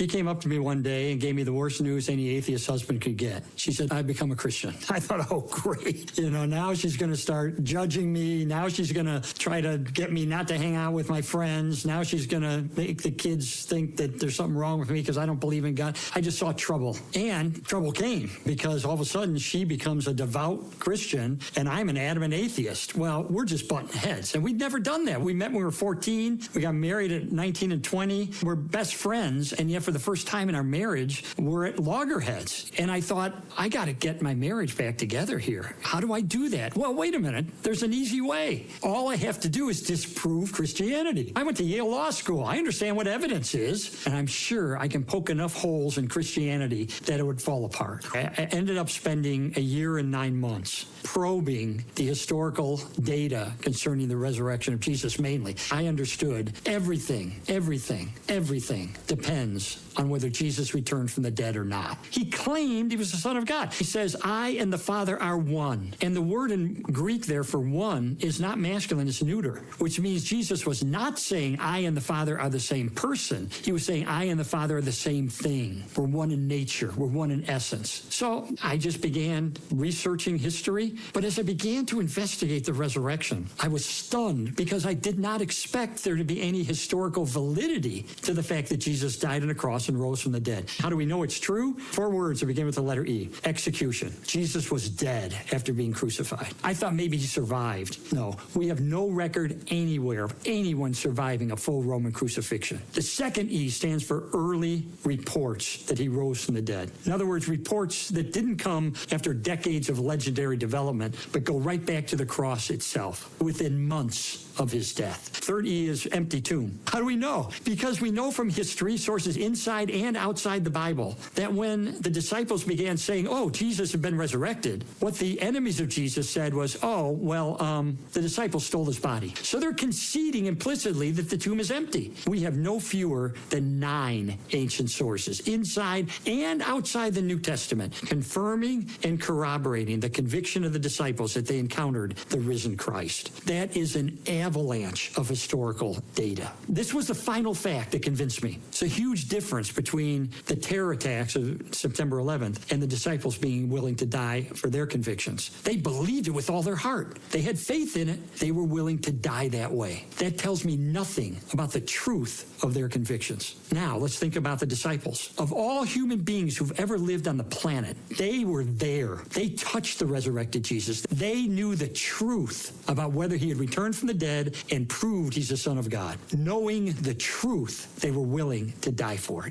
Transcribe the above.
She came up to me one day and gave me the worst news any atheist husband could get. She said, I've become a Christian. I thought, oh, great. Now she's going to start judging me. Now she's going to try to get me not to hang out with my friends. Now she's going to make the kids think that there's something wrong with me because I don't believe in God. I just saw trouble. And trouble came because all of a sudden she becomes a devout Christian and I'm an adamant atheist. Well, we're just butting heads. And we'd never done that. We met when we were 14. We got married at 19 and 20. We're best friends. And yet for the first time in our marriage, we're at loggerheads. And I thought, I got to get my marriage back together here. How do I do that? Well, wait a minute. There's an easy way. All I have to do is disprove Christianity. I went to Yale Law School. I understand what evidence is. And I'm sure I can poke enough holes in Christianity that it would fall apart. I ended up spending a year and 9 months probing the historical data concerning the resurrection of Jesus mainly. I understood everything depends on whether Jesus returned from the dead or not. He claimed he was the Son of God. He says, I and the Father are one. And the word in Greek there for one is not masculine, it's neuter, which means Jesus was not saying I and the Father are the same person. He was saying I and the Father are the same thing. We're one in nature. We're one in essence. So I just began researching history. But as I began to investigate the resurrection, I was stunned because I did not expect there to be any historical validity to the fact that Jesus died on a cross and rose from the dead. How do we know it's true? 4 words that begin with the letter E. Execution. Jesus was dead after being crucified. I thought maybe he survived. No, we have no record anywhere of anyone surviving a full Roman crucifixion. The second E stands for early reports that he rose from the dead. In other words, reports that didn't come after decades of legendary development, but go right back to the cross itself within months of his death. Third E is empty tomb. How do we know? Because we know from history, sources inside and outside the Bible, that when the disciples began saying, oh, Jesus had been resurrected, what the enemies of Jesus said was, oh, well, the disciples stole his body. So they're conceding implicitly that the tomb is empty. We have no fewer than 9 ancient sources, inside and outside the New Testament, confirming and corroborating the conviction of the disciples that they encountered the risen Christ. That is an avalanche of historical data. This was the final fact that convinced me. It's a huge difference between the terror attacks of September 11th and the disciples being willing to die for their convictions. They believed it with all their heart. They had faith in it. They were willing to die that way. That tells me nothing about the truth of their convictions. Now, let's think about the disciples. Of all human beings who've ever lived on the planet, they were there. They touched the resurrected Jesus. They knew the truth about whether he had returned from the dead and proved he's the Son of God. Knowing the truth, they were willing to die for